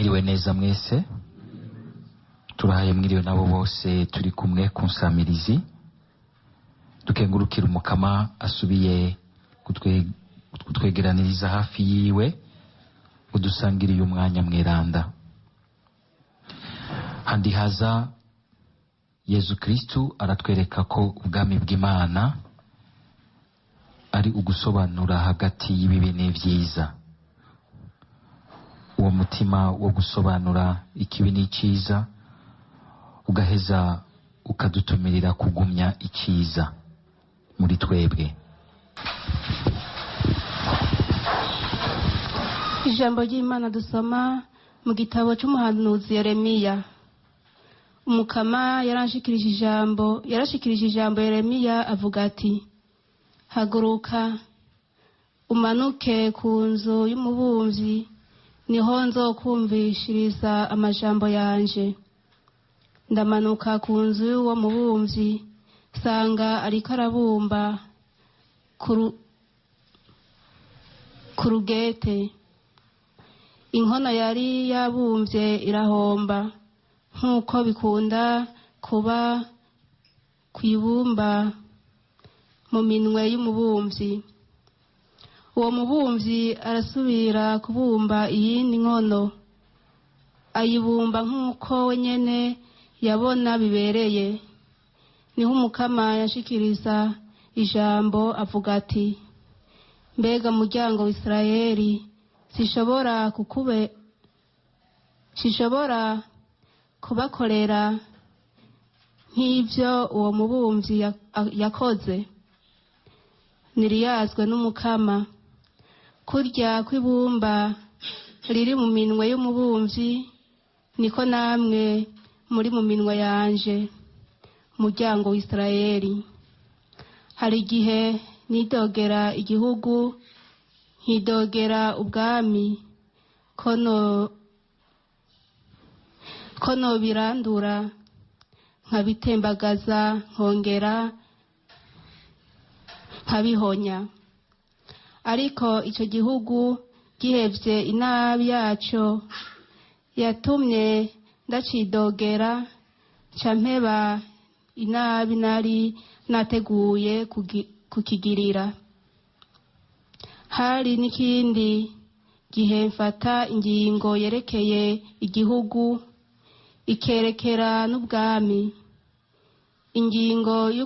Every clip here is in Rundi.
Mwiriwe neza mwese, turahaye mwiriwe nabo bose turi kumwe ku nsamirizi, dukengurukira umukama asubiye kutwegeraniriza hafi yiwe, udusangiriye umwanya mweranda. Handi haza Yezu Kristu aratwereka ko ubwami bw'Imana ari ugusobanura hagati y'ibibi n'ivyiza. Uwo mutima wo gusobanura ikibi n'iciza ugaheza ukadutumirira kugumya iciza muri twebwe. Ijambo ry'Imana dusoma mu gitabo c'umuhanuzi Yeremiya. Umukama yarashikirije ijambo Yeremiya avuga ati: haguruka umanuke ku nzu y'umubumvyi, niho nzokumvishiriza amajambo yanje. Ndamanuka ku nzu y'uwo mubumvyi, sanga ariko arabumba ku rugete. Inkono yari yabumvye irahomba, nk'uko bikunda kuba kwibumba mu minwe y'umubumvyi. Uwo mubumvyi arasubira kubumba iyindi nkono, ayibumba nk'uko wenyene yabona bibereye. Niho umukama yashikiriza ijambo avuga ati: mbega muryango w'Isirayeli, sishobora kubakorera nk'ivyo uwo mubumvyi yakoze? Niriyazwe n'umukama, kurya kw'ibumba riri mu minwe y'umubumvyi, niko namwe muri mu minwe yanje, muryango w'Isirayeli. Hari igihe nidogera igihugu, nkidogera ubwami, ko nobirandura nkabitembagaza, nkongera nkabihonya. Ariko ico gihugu gihevye inabi yaco, yatumye ndacidogera, ca mpeba inabi nari nateguye kukigirira. Hari n'ikindi gihe mfata ingingo yerekeye igihugu, ikerekera n'ubwami, ingingo yo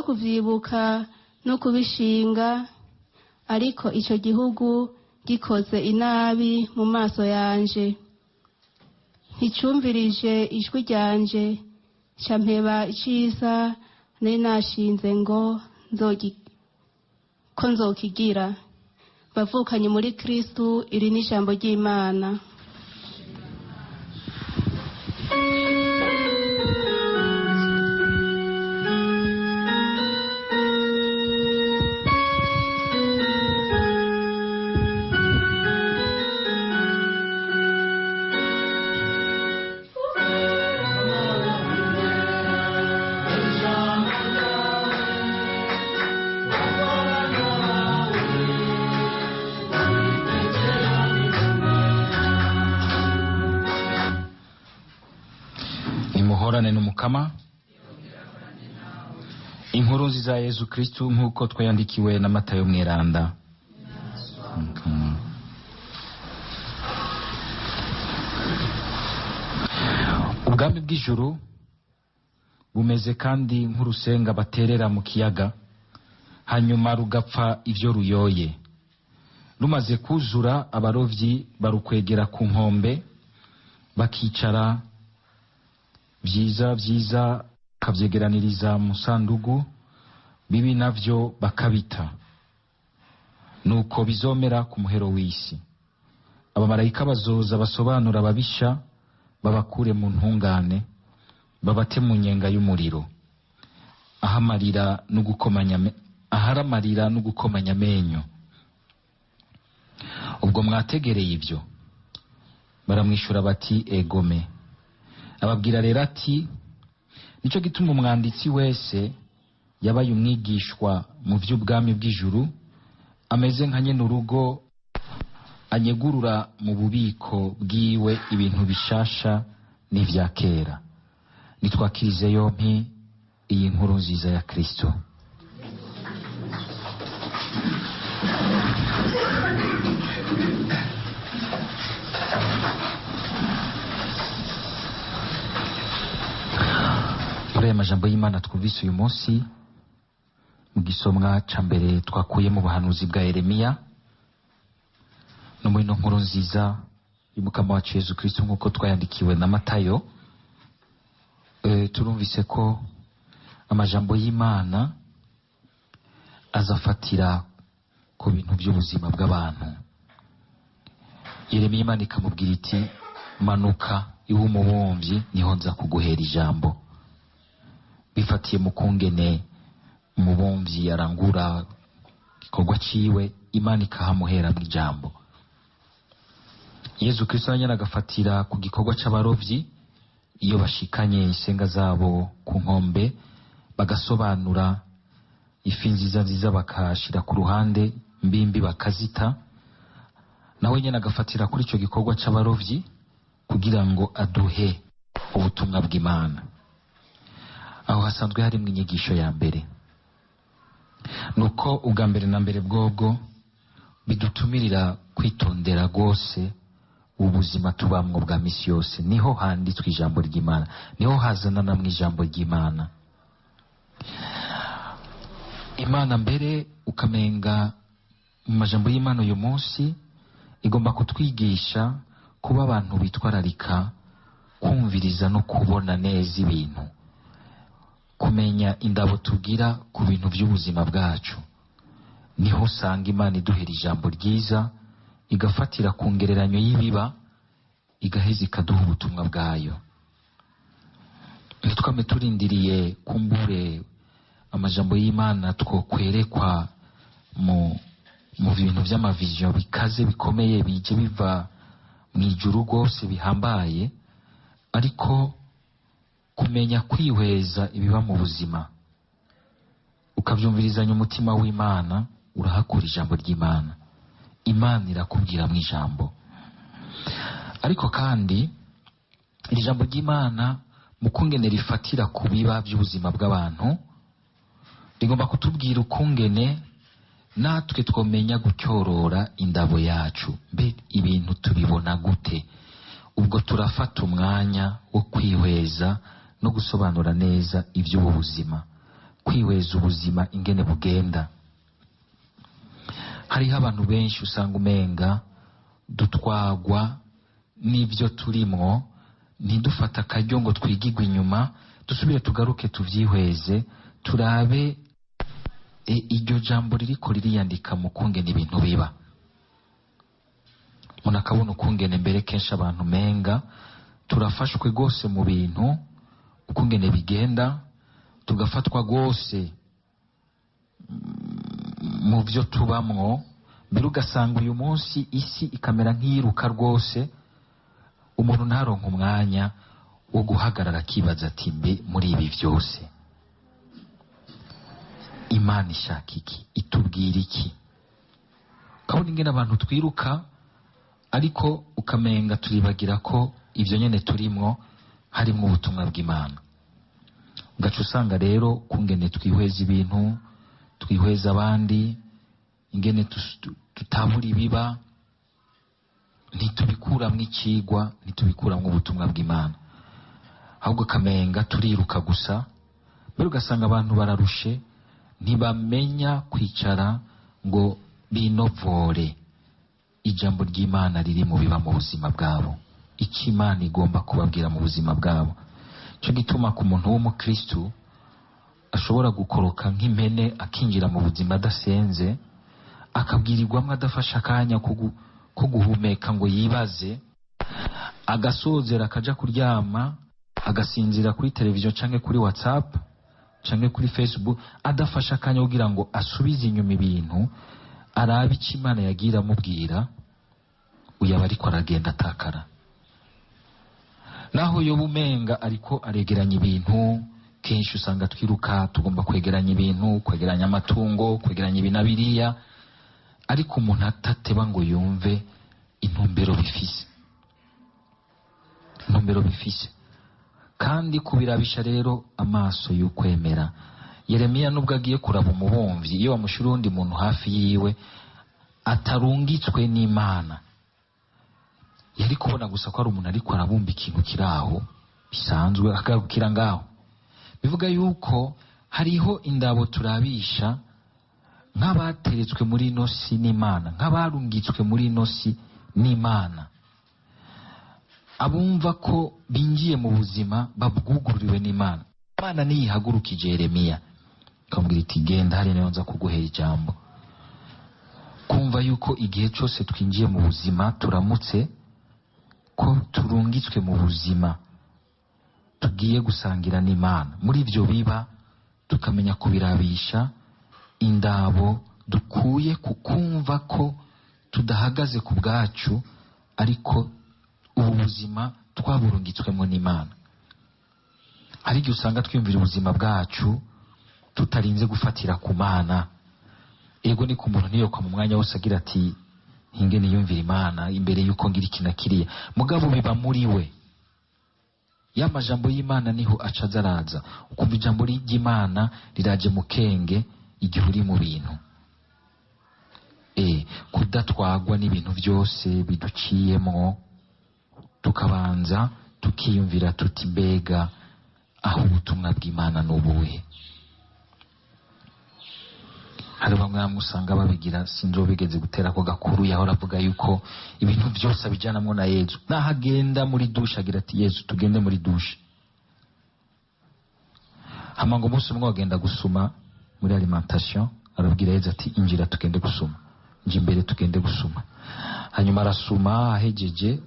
kuvyibuka no kubishinga. Ariko ico gihugu gikoze inabi mu maso yanje, nticumvirije ijwi ryanje, ca mpeba iciza nari nashinze ngo ko nzokigira. Bavukanye muri Kristu, iri ni ijambo ry'Imana. Muhorane n'umukama. Inkuru nziza ya Yezu Kristu nk'uko twayandikiwe na Matayo mweranda. Ubwami bw'ijuru bumeze kandi nk'urusenga baterera mu kiyaga, hanyuma rugapfa ivyo ruyoye. Rumaze kuzura, abarovyi barukwegera ku nkombe, bakicara vyiza bakavyegeraniriza mu sandugu, bibi navyo bakabita. Nuko bizomera ku muhero w'isi. Abamarayika bazoza basobanura ababisha, babakure mu ntungane, babate mu nyenga y'umuriro, aharamarira no gukomanya amenyo. Ubwo mwategereye ivyo? Baramwishura bati egome. Ababwira rero ati: nico gituma umwanditsi wese yabaye umwigishwa mu vy'ubwami bw'ijuru, ameze nka nyene urugo anyegurura mu bubiko bwiwe ibintu bishasha n'ivya kera. Nitwakirize yompi iyi nkuru nziza ya Kristo. Muri aya majambo y'Imana twumvise uyu munsi, mu gisomwa ca mbere twakuye mu buhanuzi bwa Yeremiya, no muri no nkuru nziza y'umukama wacu Yesu Kristo nk'uko twayandikiwe na Matayo, turumvise ko amajambo y'Imana azafatira ku bintu by'ubuzima bw'abantu. Yeremiya Imana ikamubwira iti, manuka iwe umubumvyi niho nza kuguhera ijambo. Bifatiye mu kungene umubumvyi arangura igikorwa ciwe, Imana ikahamuhera mu ijambo. Yesu Kristo nyene agafatira ku gikorwa c'abarovyi, iyo bashikanye insenga zabo ku nkombe bagasobanura ifi nziza nziza bakashira ku ruhande, mbimbi bakazita. Nawe nyene agafatira kuri ico gikorwa c'abarovyi kugira ngo aduhe ubutumwa bw'Imana. Aho hasanzwe harimwo inyigisho ya mbere, nuko ubwa mbere na mbere bwobwo bidutumirira kwitondera rwose ubuzima tubamwo bwa misi yose. Niho handitswe ijambo ry'Imana, niho hazanana mu ijambo ry'Imana. Imana mbere ukamenga mu majambo y'Imana uyu munsi igomba kutwigisha kuba abantu bitwararika kumviriza no kubona neza ibintu, kumenya indabo tugira ku bintu by'ubuzima bwacu. Niho usanga Imana iduhera ijambo ryiza, igafatira ku ngereranyo y'ibiba, igaheza ikaduha ubutumwa bwayo. Ntitwame turindiriye kumbure amajambo y'Imana twokwerekwa mu bintu by'amavision bikaze bikomeye bije biva mu ijuru rwose bihambaye, ariko kumenya kwihweza ibiba mu buzima ukavyumvirizanya umutima w'Imana, urahakura ijambo ry'Imana. Imana irakubwira mu ijambo. Ariko kandi iri jambo ry'Imana mu kungene rifatira ku biba by'ubuzima bw'abantu, rigomba kutubwira ukungene natwe twomenya gucyorora indabo yacu. Mbe ibintu tubibona gute? Ubwo turafata umwanya wo kwihweza no gusobanura neza iby'ubu buzima, kwihweza ubuzima ingene bugenda. Hariho abantu benshi usanga umenga dutwagwa n'ibyo turimwo, ntidufata akaryo ngo twigigwe inyuma, dusubire tugaruke tuvyihweze, turabe iryo jambo ririko ririyandika mu kungene ibintu biba. Umuntu akabona ukungene mbere kenshi abantu menga turafashwe rwose mu bintu ukungene bigenda, tugafatwa rwose mu byo tubamwo, mbere ugasanga uyu munsi isi ikamera nk'iyiruka rwose, umuntu ntaronka umwanya wo guhagarara akibaza ati mbe muri ibi byose Imana ishaka iki, itubwira iki? Kabone ingene abantu twiruka, ariko ukamenga turibagira ko ivyo nyene turimwo harimwo ubutumwa bw'Imana. Ugaca usanga rero kungene twihweza ibintu, twihweza abandi, ingene tutabura ibiba, ntitubikuramwo icigwa, ntitubikuramwo ubutumwa bw'Imana, ahubwo kamenga turiruka gusa. Mbere ugasanga abantu bararushe, ntibamenya kwicara ngo binovore ijambo ry'Imana riri mu biba mu buzima bwabo, icyo Imana igomba kubabwira mu buzima bwabo. Cyo gituma ku muntu w'umukristu ashobora gukoroka nk'impene akinjira mu buzima adasenze, akabwirirwamo adafasha akanya ko guhumeka ngo yibaze, agasozera akaja kuryama, agasinzira kuri televiziyo canke kuri WhatsApp canke kuri Facebook, adafasha akanya kugira ngo asubize inyuma ibintu, arabe icyo Imana yagira amubwira, uyaba ariko aragenda atakara. Naho yoba umenga ariko aregeranya ibintu, kenshi usanga twiruka tugomba kwegeranya ibintu, kwegeranya amatungo, kwegeranya ibintu biriya, ariko umuntu atateba ngo yumve intumbero bifise kandi kubirabisha rero amaso y'ukwemera. Yeremiya nubwo agiye kuraba umubumvyi, iyo bamushira undi muntu hafi yiwe atarungitswe n'Imana, yari kubona gusa ko ari umuntu ariko arabumba ikintu kiraho bisanzwe akagukira ngaho. Bivuga yuko hariho indabo turabisha nk'abateretswe muri ino si n'Imana, nk'abarungitswe muri ino si n'Imana, abumva ko binjiye mu buzima babwugururiwe n'Imana. Imana niyihagurukije Yeremiya ikamubwira iti genda hariya niho nza kuguhera ijambo. Kumva yuko igihe cyose twinjiye mu buzima turamutse ko turungitswe mu buzima tugiye gusangira n'Imana. Muri ibyo biba tukamenya kubirabisha indabo dukuye kukumva ko tudahagaze ku bwacu, ariko ubu buzima twaburungitswemo n'Imana. Hari igihe usanga twiyumvira ubuzima bwacu tutarinze gufatira ku Mana. Ego ni ku muntu niyokwa mu mwanya wose agira ati hinge niyumvira Imana imbere yuko ngira iki na kiriya, mugabo biba muri we. Ya majambo y'Imana niho acaza araza, ukumva ijambo ry'Imana riraje mu kenge igihe uri mu bintu. Kudatwagwa n'ibintu byose biduciyemo, tukabanza tukiyumvira tuti mbega aho ubutumwa bw'Imana n'ubuhe. Hari bamwe usanga babigira, sinzi bigeze gutera ko gakuru yahora avuga yuko ibintu byose abijyanamwo na Yezu. Nahagenda muri dushe agira ati Yezu tugende muri dushe. Hama ngo umunsi umwe agenda gusuma muri alimentation, arabwira Yezu ati injira tugende gusuma, nje imbere tugende gusuma. Hanyuma arasuma, ahejeje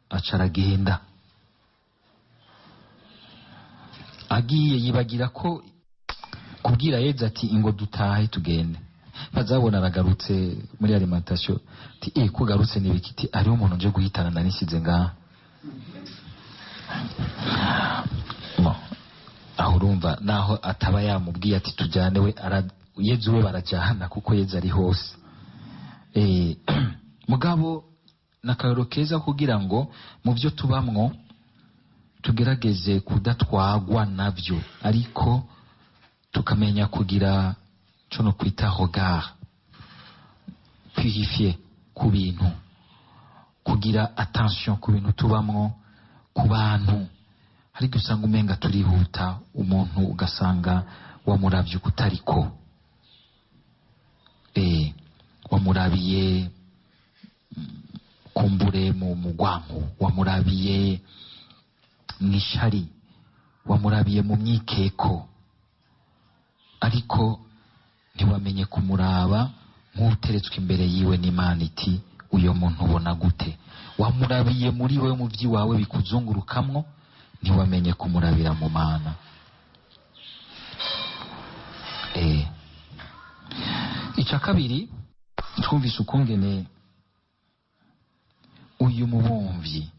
acaragenda. Agiye yibagira ko kubwira Yezu ati ingo dutahe tugende. Bazabona aragarutse muri alimentation ati kugarutse nibikiti ari umuntu nje guhitana nanisize ngaha. Aho urumva naho ataba yamubwiye ati tujyane we Yezu we barajyana kuko Yezu ari hose. Mugabo nakayoro keza kugira ngo mu byo tubamwo tugerageze kudatwagwa navyo, ariko tukamenya kugira cyo kwita regard purifié ku bintu, kugira attention ku bintu tubamwo, ku bantu. Hari gusanga umenga turihuta, umuntu ugasanga wamuravye kutariko, wamurabiye kumbure mu mugwanko, wamurabiye mwishari, wamurabiye mu myikeko, ariko ntiwamenye kumuraba nk'uteretswe imbere yiwe n'Imana iti uyo muntu ubona gute. Wamurabiye muri we mu by'iwawe bikuzungurukamwo, ntiwamenye kumurabira mu Mana. Icya kabiri, twumvise ukungene uyu mubumvyi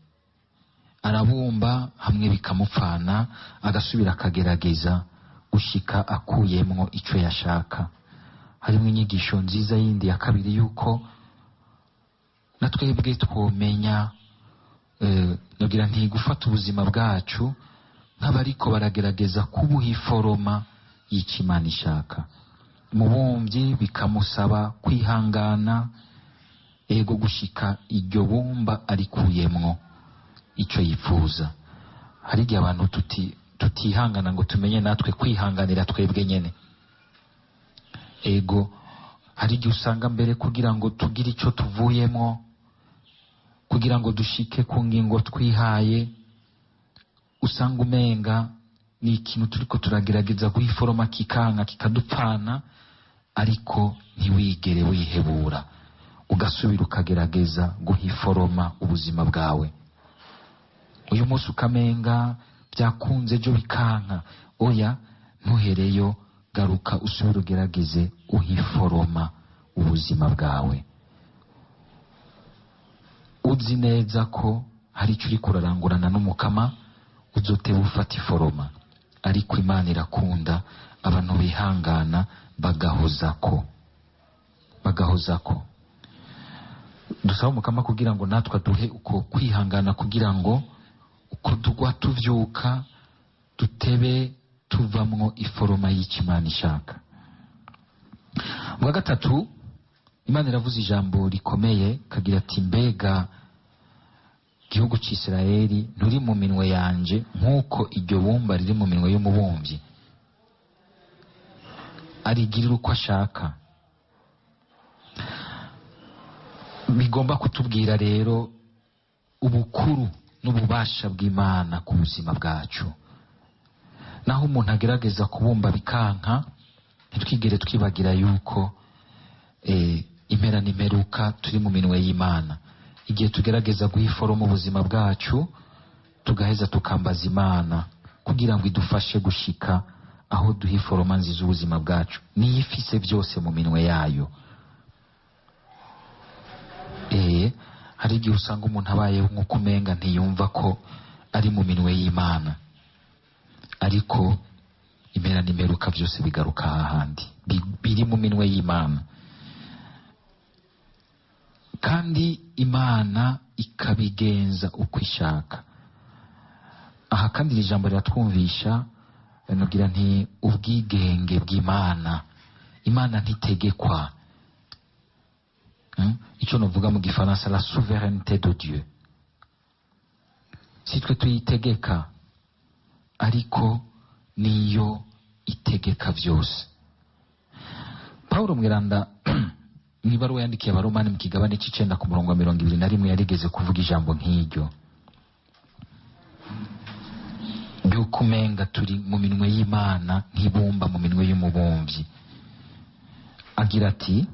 arabumba hamwe bikamupfana, agasubira akagerageza gushika akuyemwo ico yashaka. Harimo inyigisho nziza yindi ya kabiri yuko natwebwe twomenya nogira ntigufata ubuzima bwacu nk'abariko baragerageza kubuha iforoma y'icyo Imana ishaka. Mubumvyi bikamusaba kwihangana, ego gushika iryo bumba arikuyemwo ico yifuza. Hari igihe abantu tutihangana ngo tumenye natwe kwihanganira twebwe nyene. Ego hari igihe usanga mbere kugira ngo tugire ico tuvuyemo, kugira ngo dushike ku ngingo twihaye, usanga umenga ni ikintu turiko turagerageza guhiforoma kikanka kikadupfana, ariko ntiwigere wihebura ugasubira ukagerageza guhiforoma ubuzima bwawe. Uyu munsi ukamenga byakunze ejo bikanka, oya ntuhereyo, garuka usubire ugerageze uhiforoma ubuzima bwawe. Uzi neza ko hari icyo uri kurarangurana n'Umukama, uzoteba ufata iforoma, ariko Imana irakunda abantu bihangana bagahozako. dusaba umukama kugira ngo natwe duhe uko kwihangana kugira ngo uko tugwa tuvyuka dutebe tuvamwo iforoma y'Imana ishaka. Bwa gatatu, Imana iravuze ijambo rikomeye kagira ati mbega igihugu cy'Isirayeli nturi mu minwe yanje nk'uko iryo bumba riri mu minwe y'umubumvyi, arigirira uko ashaka. Bigomba kutubwira rero ubukuru n'ububasha bw'Imana ku buzima bwacu. Naho umuntu agerageza kubumba bikanka, ntitwigere twibagira yuko impera n'imperuka turi mu minwe y'Imana. Igihe tugerageza guhifora mu buzima bwacu, tugaheza tukambaza Imana kugira ngo idufashe gushika aho duhiforoma nziza ubuzima bwacu. Niyo ifise byose mu minwe yayo. Hari igihe usanga umuntu abayeho nk'uko umenga ntiyumva ko ari mu minwe y'Imana, ariko impera n'imperuka byose bigaruka hahandi biri mu minwe y'Imana, kandi Imana ikabigenza uko ishaka. Aha kandi iri jambo riratwumvisha nagira nti ubwigenge bw'Imana. Imana ntitegekwa. Icyo novuga mu gifaransa la souveraineté de Dieu. Si twe tuyitegeka, ariko niyo itegeka byose. Paulo mweranda mwibaruwa yandikiye abaromani mu kigabane c'icenda ku murongo wa 21 yarigeze kuvuga ijambo nk'iryo ry'uko umenga turi mu minwe y'Imana nk'ibumba mu minwe y'umubumvyi. Agira ati,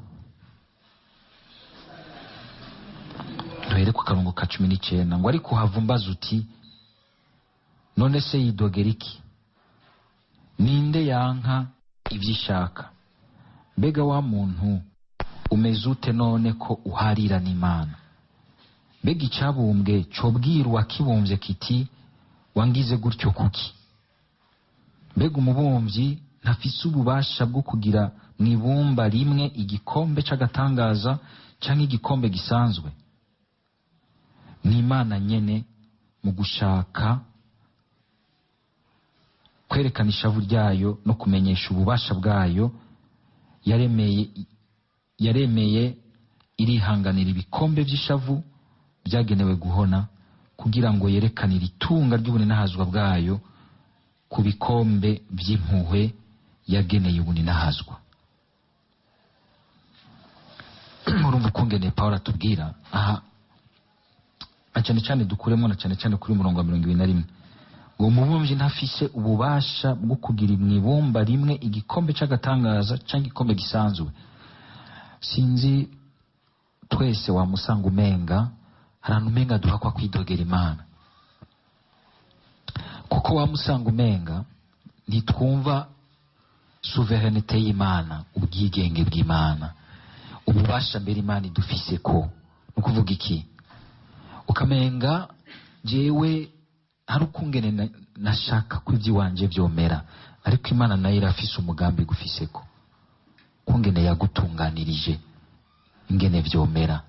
duhere ku karongo ka 19, ngo ariko havumbaza uti none se yidogera iki? Ninde yanka ivyishaka? Mbega wa muntu umeze ute none ko uharira n'Imana? Mbega icabumbwe cobwirwa kibumbye kiti wangize gutyo kuki? Mbega umubumvyi ntafise ububasha bwo kugira mwibumba rimwe igikombe c'agatangaza canke igikombe gisanzwe? N'Imana nyene mu gushaka kwerekana ishavu ryayo no kumenyesha ububasha bwayo yaremeye irihanganira ibikombe by'ishavu byagenewe guhona kugira ngo yerekanire itunga ry'ubuninahazwa bwayo ku bikombe by'impuhwe yageneye ubuninahazwa. Murumva ukungene Paulo atubwira aha, cyane cyane dukuremo na cyane cyane kuri murongo wa 21, ngo umubumvyi ntafise ububasha bwo kugira mwibumba rimwe igikombe c'agatangaza cyangwa igikombe gisanzwe. Sinzi twese wamusanga umenga harantu umenga duhakwa kwidogera Imana, kuko wamusanga umenga ntitwumva souveraineté y'Imana, ubwigenge bw'Imana, ububasha mbere Imana idufise ko. Nukuvuga iki? Ukamenga jewe hari ukungene nashaka ko iby'iwanje vyomera, ariko Imana nayo irafise umugambi gufiseko, kungene yagutunganirije ingene vyomera.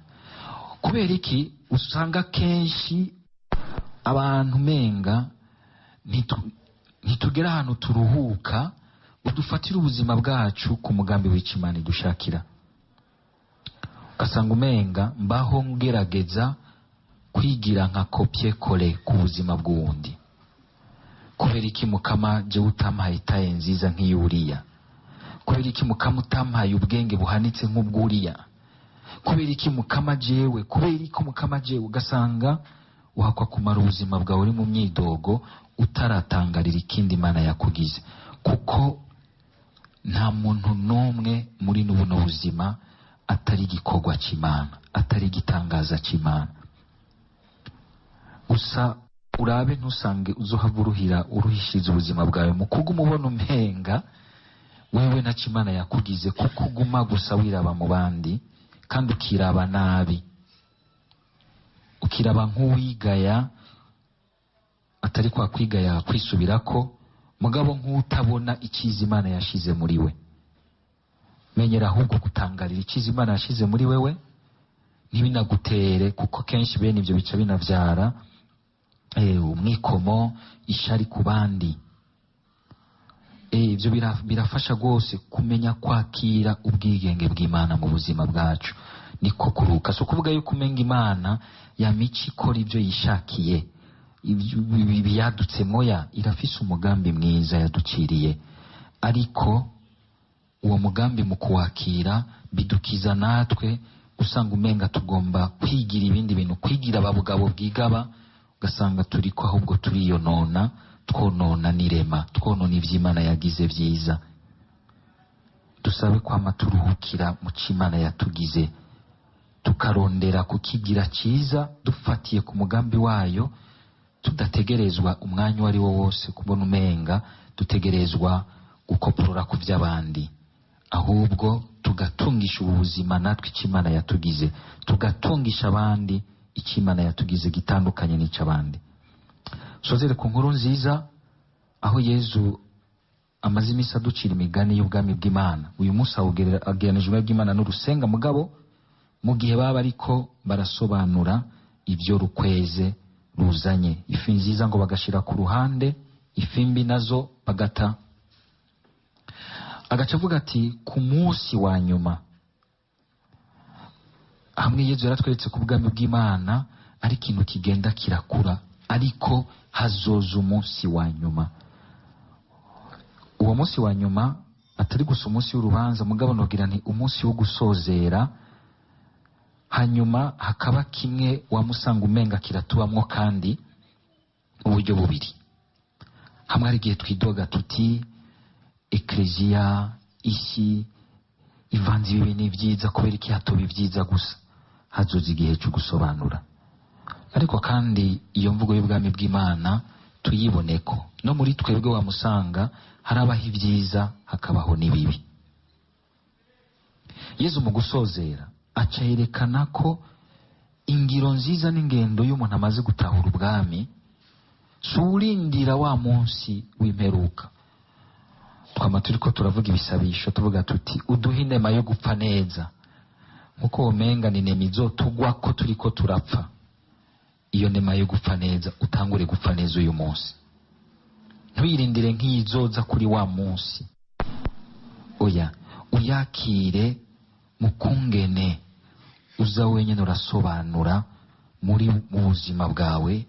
Kubera iki usanga kenshi abantu menga ntitugera ahantu turuhuka udufatira ubuzima bwacu ku mugambi w'Imana idushakira. Ugasanga umenga mbaho ngerageza kwigira nka kopie kole ku buzima bw'uwundi. Kubera iki mukama jewe utampaye taye nziza nk'iyuriya? Kubera iki mukama utampaye ubwenge buhanitse nk'ubwuriya? Kubera iki mukama jewe? Kubera iki mukama jewe? Ugasanga uhakwa kumara ubuzima bwawe uri mu myidogo utaratangarira ikindi Imana yakugize, kuko nta muntu n'umwe muri n'ubuno buzima atari igikorwa cy'Imana, atari igitangaza cy'Imana. Gusa urabe ntusange uzohava uruhishiriza ubuzima bwawe mu kuguma ubona umenga wewe na Imana yakugize, kuko uguma gusa wiraba mu bandi kandi ukiraba nabi, ukiraba nk'uwigaya atari kwa kwigaya kwisubirako, mugabo nk'utabona icyiza Imana yashize muri we. Menyera ahubwo gutangarira icyiza Imana yashize muri wewe, ntibinagutere, kuko kenshi bene ibyo bica binavyara umwikomo, ishari ku bandi. Ibyo birafasha rwose kumenya kwakira ubwigenge bw'Imana mu buzima bwacu. Niko kuruka, so kuvuga yuko umenga Imana yamica ikora ibyo yishakiye, biyadutse moya, irafise umugambi mwiza yaduciriye, ariko uwo mugambi mu kuwakira bidukiza natwe usanga umenga tugomba kwigira ibindi bintu, kwigira ababugabo bwigaba, ugasanga turiko ahubwo turiyonona, twonona n'irema, twonona ivy'Imana yagize vyiza. Dusabe kwama turuhukira mu c'Imana yatugize, tukarondera kukigira ciza dufatiye ku mugambi wayo, tudategerezwa umwanya wari wo wose kubona umenga dutegerezwa gukoporora ku vy'abandi, ahubwo tugatungisha ubuzima natwe c'Imana yatugize, tugatungisha abandi c'Imana yatugize gitandukanye n'ic'abandi. Sozere ku nkuru nziza aho Yezu amaze imisi aducira imigani y'ubwami bw'Imana. Uyu munsi agereranije ubwami bw'Imana n'urusenga, mugabo mu gihe baba ariko barasobanura ibyo rukweze ruzanye. Ifi nziza ngo bagashira ku ruhande, ifi mbi nazo bagata. Agaca avuga ati ku munsi wa nyuma, hamwe Yezu yaratweretse ku bwami bw'Imana ari ikintu kigenda kirakura, ariko hazoza umunsi wa nyuma. Uwo munsi wa nyuma atari gusa umunsi w'urubanza, mugabo nogira nti umunsi wo gusozera. Hanyuma hakaba kimwe wamusanga umenga kiratubamwo kandi uburyo bubiri. Hamwe hari igihe twidoga tuti ekleziya isi ivanze ibi ni vyiza, kubera iki hatoba ivyiza gusa. Hazoza igihe cyo gusobanura, ariko kandi iyo mvugo y'ubwami bw'Imana tuyiboneko no muri twebwe wamusanga harabaho ivyiza hakabaho n'ibibi. Yezu mu gusozera aca yerekana ko ingiro nziza n'ingendo y'umuntu amaze gutahura ubwami surindira wa munsi w'imperuka. Twama turiko turavuga ibisabisho tuvuga tuti uduhe inema yo gupfa neza, nkuko womenga ni inema izotugwa ko turiko turapfa. Iyo nema yo gupfa neza utangure gupfa neza uyu munsi, ntwirindire nk'izoza kuri wa munsi. Oya, uyakire mukungene uza wenyene urasobanura muri mu buzima bwawe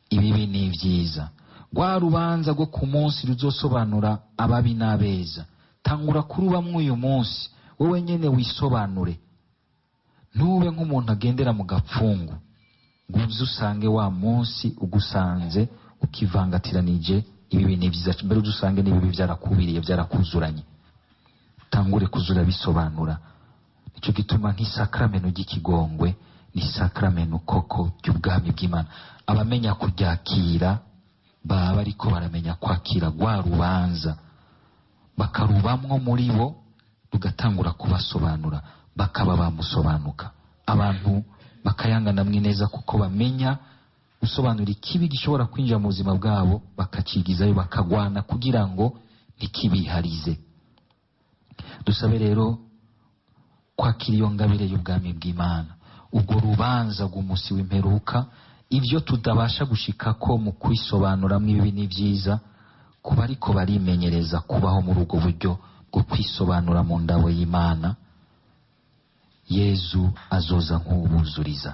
ibibi n'ivyiza. Rwa rubanza rwo ku munsi ruzosobanura ababi n'abeza, tangura kurubamwo uyu munsi, wowe nyene wisobanure. Ntube nk'umuntu agendera mu gapfungu ngo uze usange wa munsi ugusanze ukivangatiranije ibibi n'ivyiza, mbere uze usange n'ibibi vyarakubiriye vyarakuzuranye. Tangure kuzura bisobanura. Nico gituma nk'isakramento ry'ikigongwe ni sakramento koko ry'ubwami bw'Imana. Abamenya kuryakira baba ariko baramenya kwakira rwa rubanza, bakarubamwo muri bo, rugatangura kubasobanura, bakaba bamusobanuka. Abantu bakayanganamwe neza kuko bamenya gusobanura ikibi gishobora kwinjira mu buzima bwabo, bakacigizayo bakagwana kugira ngo ntikibiharize. Dusabe rero kwakira iyo ngabire y'ubwami bw'Imana, ubwo rubanza rw'umunsi w'imperuka, ibyo tudabasha gushikako mu kwisobanuramwo ibibi n'ivyiza, kuba ariko barimenyereza kubaho muri ubwo buryo bwo kwisobanura mu ndabo y'Imana. Yezu azoza nk'ubuzuriza,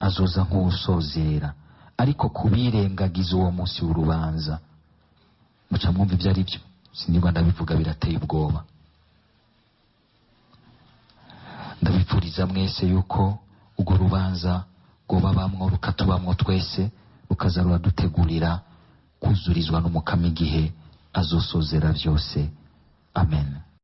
azoza nk'usozera, ariko kubirengagiza uwo munsi w'urubanza muca mwumva ibyo ari byo. Sinigwa ndabivuga birateye ubwoba. Ndabipfuriza mwese yuko urwo rubanza rwobabamwo rukatubamwo twese, rukaza ruradutegurira kuzurizwa n'umukama igihe azosozera byose. Amen.